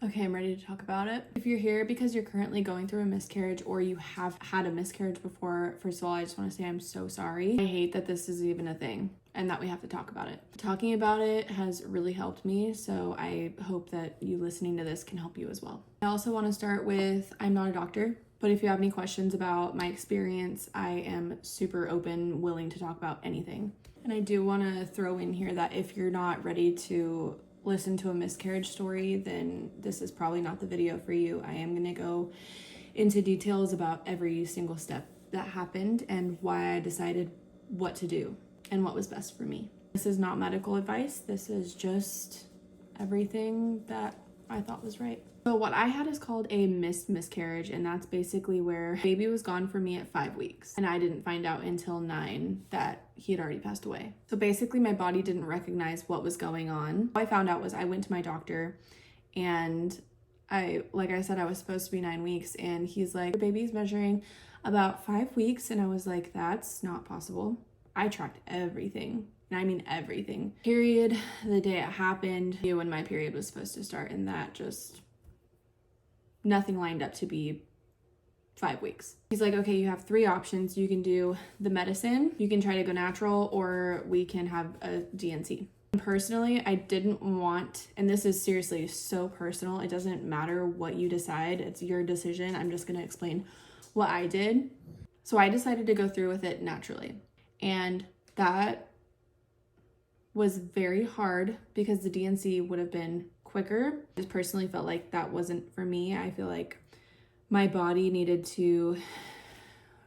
Okay, I'm ready to talk about it. If you're here because you're currently going through a miscarriage or you have had a miscarriage before, first of all, I just want to say I'm so sorry. I hate that this is even a thing and that we have to talk about it. Talking about it has really helped me, so I hope that you listening to this can help you as well. I also want to start with, I'm not a doctor, but if you have any questions about my experience, I am super open, willing to talk about anything. And I do want to throw in here that if you're not ready to listen to a miscarriage story, then this is probably not the video for you. I am going to go into details about every single step that happened and why I decided what to do and what was best for me. This is not medical advice. This is just everything that I thought was right. So what I had is called a missed miscarriage, and that's basically where baby was gone for me at 5 weeks and I didn't find out until 9 that he had already passed away. So basically my body didn't recognize what was going on. What I found out was I went to my doctor and like I said, I was supposed to be 9 weeks, and he's like, your baby's measuring about 5 weeks. And I was like, that's not possible. I tracked everything. And I mean everything. Period, the day it happened, when my period was supposed to start, and that just, nothing lined up to be 5 weeks. He's like, okay, you have 3 options. You can do the medicine, you can try to go natural, or we can have a DNC. Personally, I didn't want, and this is seriously so personal, it doesn't matter what you decide, it's your decision. I'm just going to explain what I did. So I decided to go through with it naturally. And that was very hard because the DNC would have been quicker. I just personally felt like that wasn't for me. I feel like my body needed to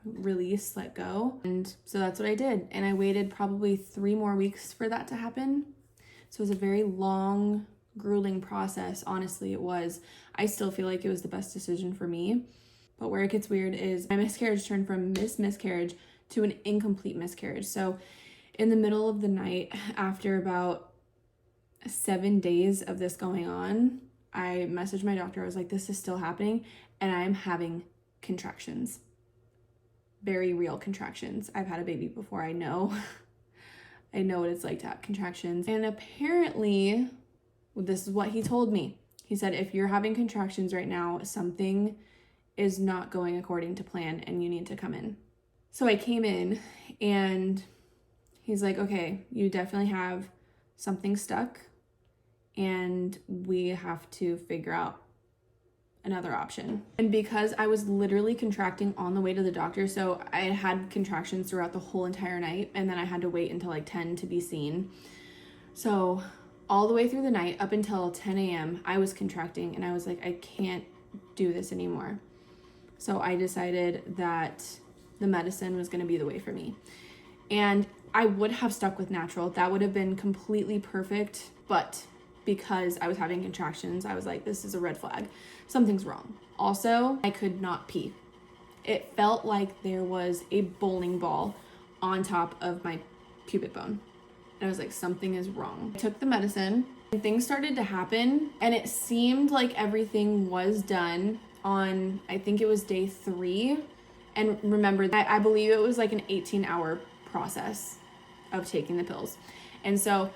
release, let go. And so that's what I did. And I waited probably 3 more weeks for that to happen. So it was a very long, grueling process. Honestly, it was. I still feel like it was the best decision for me. But where it gets weird is my miscarriage turned from miscarriage to an incomplete miscarriage. So in the middle of the night, after about 7 days of this going on, I messaged my doctor. I was like, this is still happening and I'm having contractions. Very real contractions. I've had a baby before. I know. I know what it's like to have contractions. And apparently, this is what he told me. He said, if you're having contractions right now, something is not going according to plan and you need to come in. So I came in and he's like, okay, you definitely have something stuck and we have to figure out another option. And because I was literally contracting on the way to the doctor, so I had contractions throughout the whole entire night, and then I had to wait until like 10 to be seen. So all the way through the night up until 10 a.m. I was contracting, and I was like, I can't do this anymore. So I decided that the medicine was going to be the way for me. And I would have stuck with natural. That would have been completely perfect, but because I was having contractions, I was like, this is a red flag. Something's wrong. Also, I could not pee. It felt like there was a bowling ball on top of my pubic bone. And I was like, something is wrong. I took the medicine and things started to happen, and it seemed like everything was done on, I think it was day 3. And remember, I believe it was like an 18-hour process of taking the pills. And so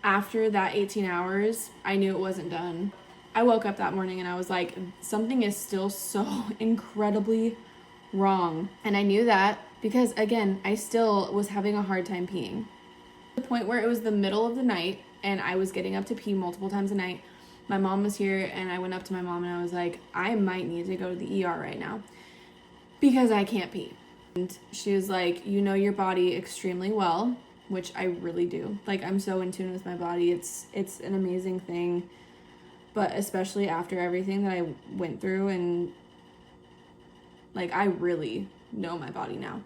after that 18 hours, I knew it wasn't done. I woke up that morning and I was like, something is still so incredibly wrong. And I knew that because, again, I still was having a hard time peeing. The point where it was the middle of the night and I was getting up to pee multiple times a night. My mom was here and I went up to my mom and I was like, I might need to go to the ER right now because I can't pee. And she was like, you know your body extremely well, which I really do. Like, I'm so in tune with my body. It's an amazing thing. But especially after everything that I went through, and like, I really know my body now.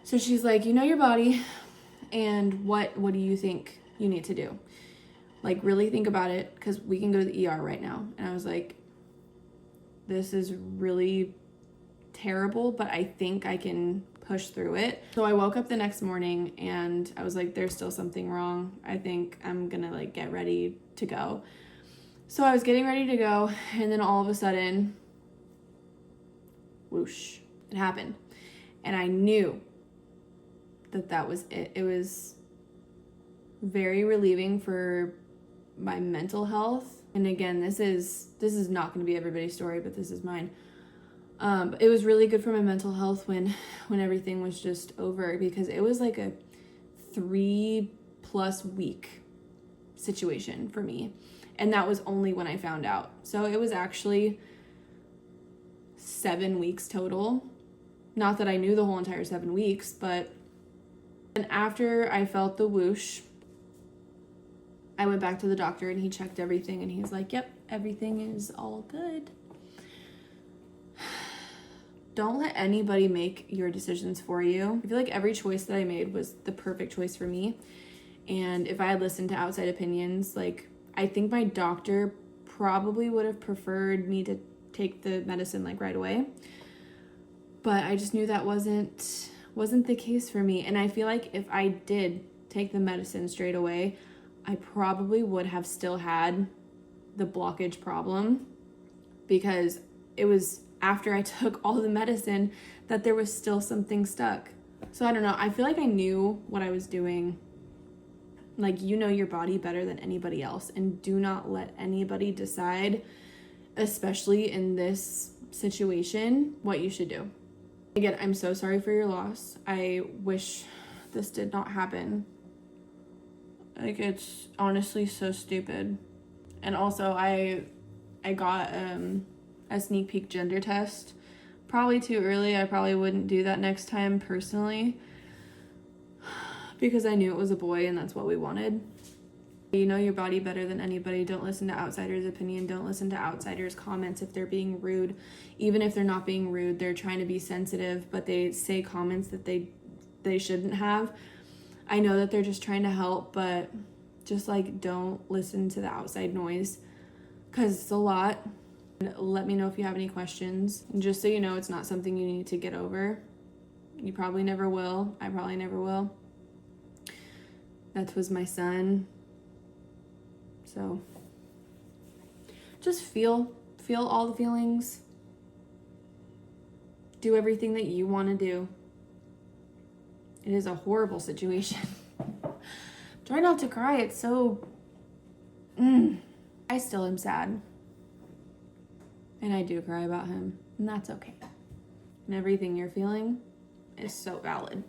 So she's like, you know your body, and what do you think you need to do? Like, really think about it, because we can go to the ER right now. And I was like, this is really terrible, but I think I can push through it. So I woke up the next morning and I was like, there's still something wrong. I think I'm gonna like get ready to go. So I was getting ready to go, and then all of a sudden, whoosh, it happened. And I knew that was it. It was very relieving for my mental health And again, this is not going to be everybody's story, but this is mine. It was really good for my mental health when everything was just over, because it was like a 3+ week situation for me. And that was only when I found out. So it was actually 7 weeks total. Not that I knew the whole entire 7 weeks, but and after I felt the whoosh, I went back to the doctor and he checked everything and he's like, yep, everything is all good. Don't let anybody make your decisions for you. I feel like every choice that I made was the perfect choice for me. And if I had listened to outside opinions, like, I think my doctor probably would have preferred me to take the medicine like right away. But I just knew that wasn't the case for me. And I feel like if I did take the medicine straight away, I probably would have still had the blockage problem, because it was after I took all the medicine that there was still something stuck. So I don't know. I feel like I knew what I was doing. Like, you know your body better than anybody else, and do not let anybody decide, especially in this situation, what you should do. Again, I'm so sorry for your loss. I wish this did not happen. Like, it's honestly so stupid. And also, I got a sneak peek gender test. Probably too early. I probably wouldn't do that next time personally, because I knew it was a boy and that's what we wanted. You know your body better than anybody. Don't listen to outsiders' opinion. Don't listen to outsiders' comments if they're being rude. Even if they're not being rude, they're trying to be sensitive, but they say comments that they shouldn't have. I know that they're just trying to help, but just like, don't listen to the outside noise, because it's a lot. Let me know if you have any questions. And just so you know, it's not something you need to get over. You probably never will. I probably never will. That was my son. So just feel all the feelings. Do everything that you want to do. It is a horrible situation. Try not to cry. It's so... I still am sad. And I do cry about him. And that's okay. And everything you're feeling is so valid.